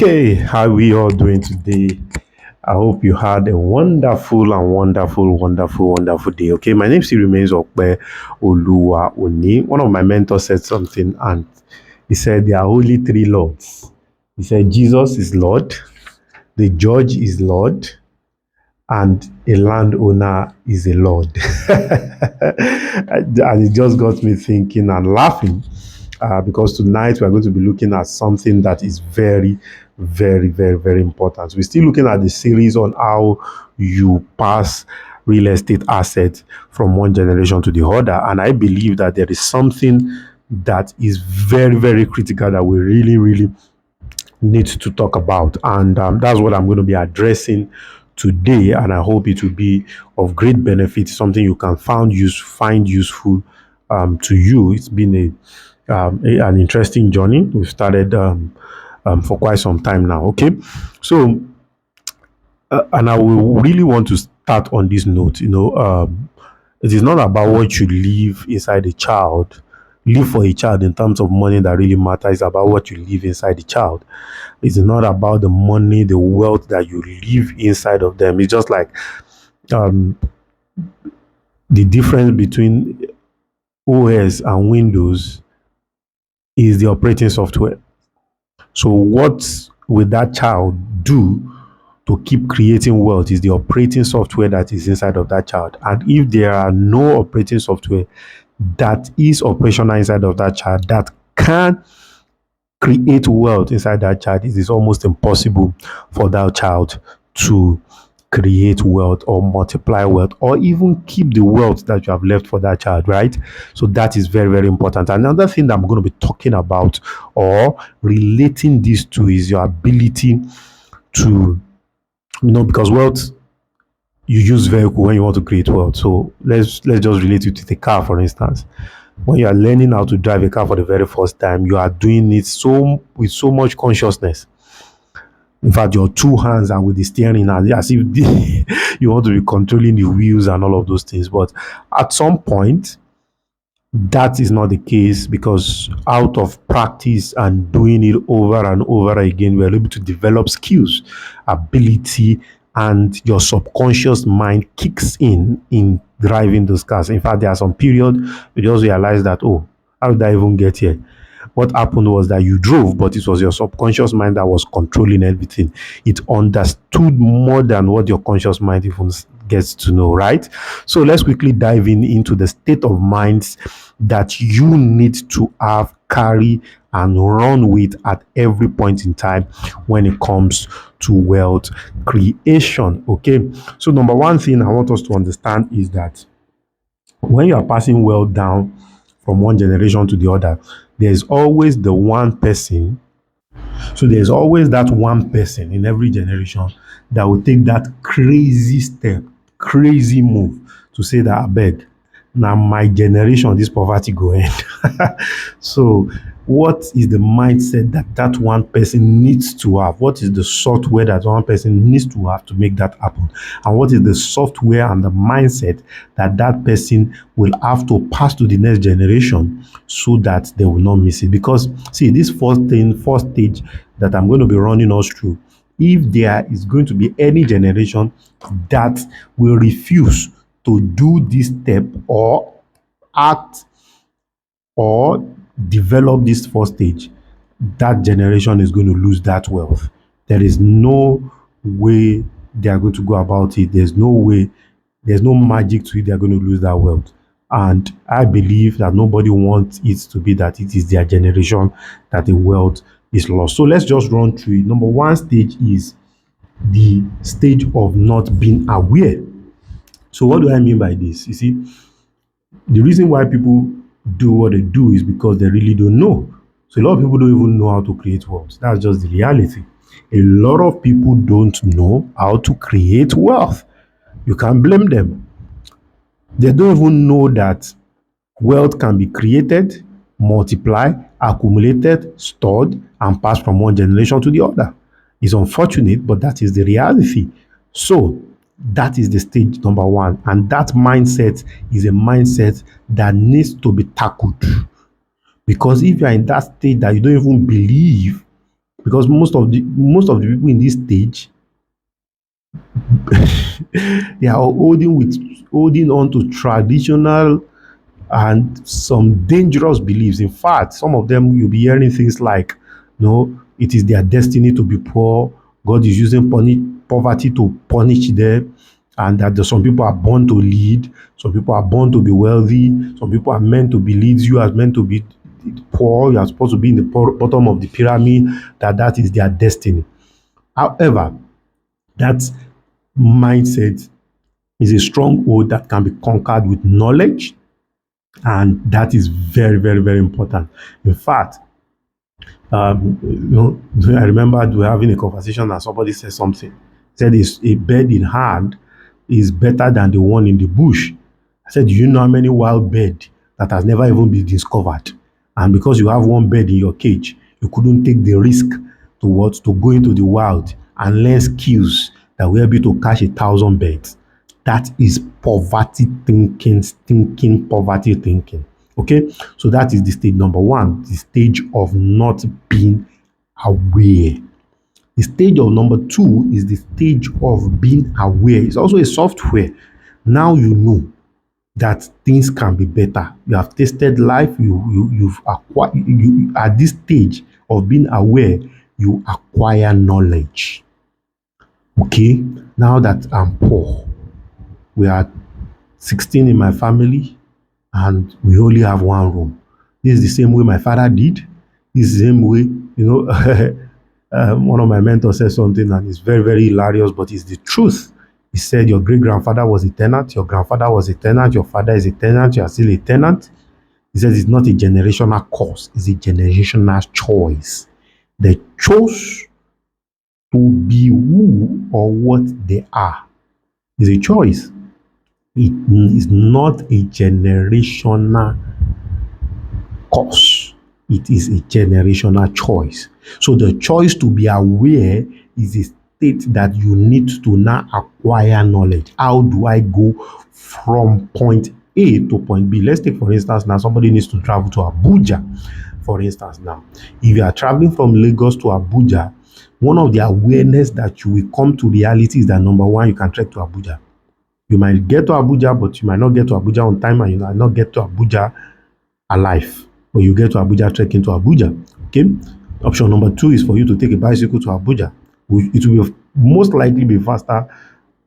Okay, how we all doing today? I hope you had a wonderful day. Okay, my name still remains Okpe Oluwa Oni. One of my mentors said something, and he said there are only three lords. He said Jesus is Lord, the judge is Lord, and a landowner is a lord. And it just got me thinking and laughing because tonight we're going to be looking at something that is very important. We're still looking at the series on how you pass real estate assets from one generation to the other. And I believe that there is something that is very critical that we really need to talk about. And that's what I'm going to be addressing today. And I hope it will be of great benefit, something you can find useful to you. It's been an interesting journey. We've started for quite some time now. Okay. So, and I will really want to start on this note. It is not about what you leave inside a child, leave for a child in terms of money that really matters. It's about what you leave inside the child. It's not about the money, the wealth that you leave inside of them. It's just like um, the difference between OS and Windows is the operating software. So what will that child do to keep creating wealth is the operating software that is inside of that child. And if there are no operating software that is operational inside of that child that can create wealth inside that child, it is almost impossible for that child to create wealth or multiply wealth or even keep the wealth that you have left for that child, right? So that is very important. Another thing that I'm going to be talking about or relating this to is your ability to, because wealth, you use vehicle when you want to create wealth. So let's just relate it to the car, for instance. When you are learning how to drive a car for the very first time, you are doing it with so much consciousness. In fact, your two hands are with the steering as if you want to be controlling the wheels and all of those things. But at some point, that is not the case, because out of practice and doing it over and over again, we are able to develop skills, ability, and your subconscious mind kicks in driving those cars. In fact, there are some periods you just realize that, oh, how did I even get here? What happened was that you drove, but it was your subconscious mind that was controlling everything. It understood more than what your conscious mind even gets to know, right? So let's quickly dive into the state of minds that you need to have, carry, and run with at every point in time when it comes to wealth creation. Okay. So number one thing I want us to understand is that when you are passing wealth down from one generation to the other, there's always the one person. So there's always that one person in every generation that will take that crazy step, crazy move to say that I beg, now my generation, this poverty go end. So what is the mindset that that one person needs to have? What is the software that one person needs to have to make that happen? And what is the software and the mindset that that person will have to pass to the next generation so that they will not miss it? Because see, this first stage that I'm going to be running us through, if there is going to be any generation that will refuse to do this step or act or develop this first stage, that generation is going to lose that wealth. There is no way they are going to go about it. There's no magic to it. They are going to lose that wealth. And I believe that nobody wants it to be that it is their generation that the wealth is lost. So let's just run through it. Number one stage is the stage of not being aware. So what do I mean by this? You see, the reason why people do what they do is because they really don't know. So a lot of people don't even know how to create wealth. That's just the reality. A lot of people don't know how to create wealth. You can't blame them. They don't even know that wealth can be created, multiplied, accumulated, stored, and passed from one generation to the other. It's unfortunate, but that is the reality. So that is the stage number one. And that mindset is a mindset that needs to be tackled. Because if you are in that state that you don't even believe because most of the people in this stage, they are holding on to traditional and some dangerous beliefs. In fact, some of them you'll be hearing things like, no, it is their destiny to be poor. God is using poverty to punish them, and that some people are born to lead, some people are born to be wealthy, some people are meant to be leads. You are meant to be poor. You are supposed to be in the bottom of the pyramid. That is their destiny. However, that mindset is a stronghold that can be conquered with knowledge, and that is very, very, very important. In fact, I remember we were having a conversation and somebody said something. Said is a bird in hand is better than the one in the bush. I said, do you know how many wild bird that has never even been discovered? And because you have one bird in your cage, you couldn't take the risk to go into the wild and learn skills that will help you to catch 1,000 birds. That is poverty thinking, stinking poverty thinking. Okay, so that is the stage number one, the stage of not being aware. The stage of number two is the stage of being aware. It's also a software. Now you know that things can be better. You have tasted life. You've acquired. You at this stage of being aware, you acquire knowledge. Okay, now that I'm poor, we are 16 in my family, and we only have one room. This is the same way my father did. This is the same way, one of my mentors said something and it's very, very hilarious, but it's the truth. He said, your great grandfather was a tenant, your grandfather was a tenant, your father is a tenant, you are still a tenant. He says it's not a generational curse, it's a generational choice. They chose to be who or what they are. It's a choice. It is not a generational curse. It is a generational choice. So the choice to be aware is a state that you need to now acquire knowledge. How do I go from point A to point B? Let's take, for instance, now somebody needs to travel to Abuja. For instance, now, if you are traveling from Lagos to Abuja, one of the awareness that you will come to reality is that number one, you can trek to Abuja. You might get to Abuja, but you might not get to Abuja on time, and you might not get to Abuja alive. But you get to Abuja trekking to Abuja. Okay. Option number two is for you to take a bicycle to Abuja. It will most likely be faster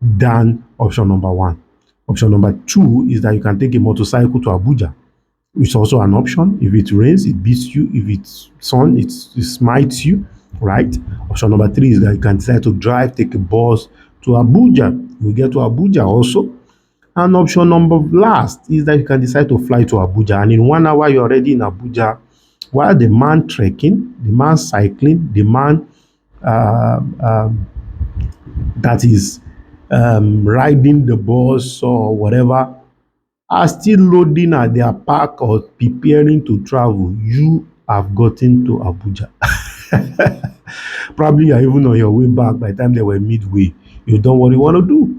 than option number one. Option number two is that you can take a motorcycle to Abuja. It's also an option. If it rains, it beats you. If it's sun, it smites you, right? Option number three is that you can decide to drive, take a bus to Abuja. You get to Abuja also. And option number last is that you can decide to fly to Abuja. And in 1 hour, you're already in Abuja. While the man trekking, the man cycling, the man that is riding the bus or whatever are still loading at their park or preparing to travel. You have gotten to Abuja. Probably you're even on your way back by the time they were midway. You've done what you want to do.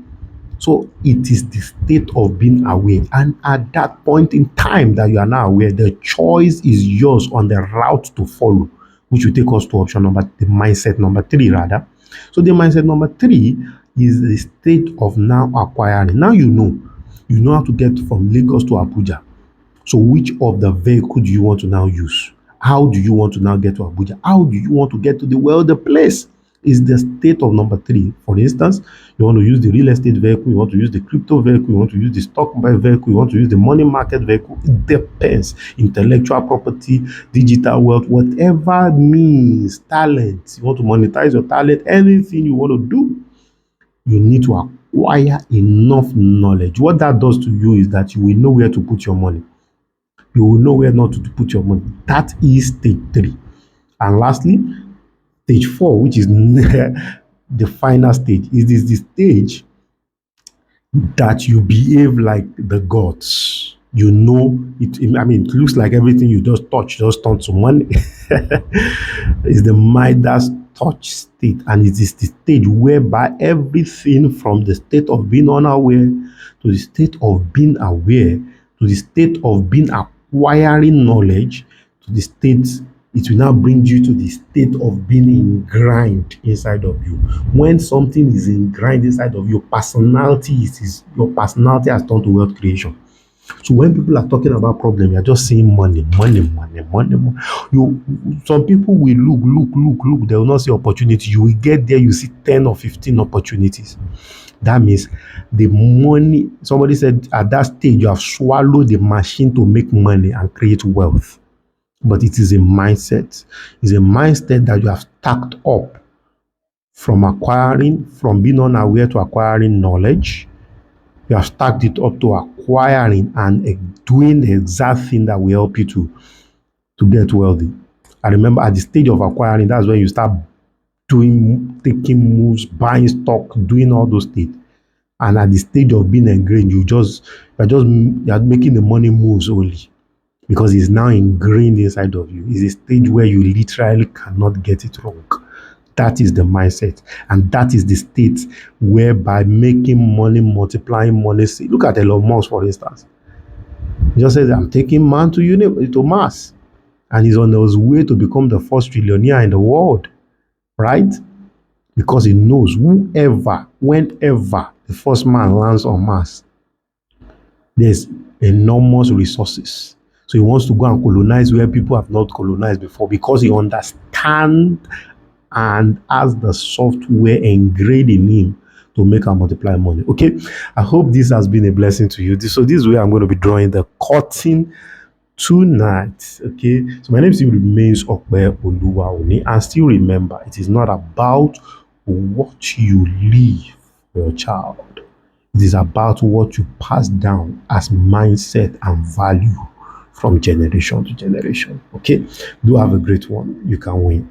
So it is the state of being aware. And at that point in time that you are now aware, the choice is yours on the route to follow, which will take us to the mindset number three, rather. So the mindset number three is the state of now acquiring. Now you know how to get from Lagos to Abuja. So which of the vehicle do you want to now use? How do you want to now get to Abuja? How do you want to get to the place? Is the state of number three. For instance, you want to use the real estate vehicle, you want to use the crypto vehicle, you want to use the stock buy vehicle, you want to use the money market vehicle. It depends. Intellectual property, digital wealth, whatever means, talent. You want to monetize your talent, anything you want to do, you need to acquire enough knowledge. What that does to you is that you will know where to put your money. You will know where not to put your money. That is stage three. And lastly, stage four, which is the final stage, is this the stage that you behave like the gods. You know it. I mean, it looks like everything you just touch just turns to money. It's the Midas touch state, and it is the stage whereby everything from the state of being unaware to the state of being aware to the state of being acquiring knowledge to the state it will now bring you to the state of being ingrained inside of you. When something is ingrained inside of your personality, your personality has turned to wealth creation. So when people are talking about problem, you're just saying money, money, money, money, money. Some people will look. They will not see opportunity. You will get there, you see 10 or 15 opportunities. That means the money, somebody said at that stage, you have swallowed the machine to make money and create wealth. But it is a mindset. It's a mindset that you have stacked up from being unaware to acquiring knowledge. You have stacked it up to acquiring and doing the exact thing that will help you to get wealthy. I remember at the stage of acquiring, that's when you start taking moves, buying stock, doing all those things. And at the stage of being ingrained, you're making the money moves only because it's now ingrained inside of you. It's a stage where you literally cannot get it wrong. That is the mindset. And that is the state whereby making money, multiplying money. See, look at Elon Musk, for instance. He just says, I'm taking man to Mars. And he's on his way to become the first trillionaire in the world. Right? Because he knows whenever the first man lands on Mars, there's enormous resources. So he wants to go and colonize where people have not colonized before because he understands and has the software ingrained in him to make and multiply money. Okay, I hope this has been a blessing to you. So this way I'm going to be drawing the curtain tonight. Okay, so my name still remains Okpe Oluwaoni, and still remember, it is not about what you leave for your child. It is about what you pass down as mindset and value from generation to generation. Okay, do have a great one. You can win.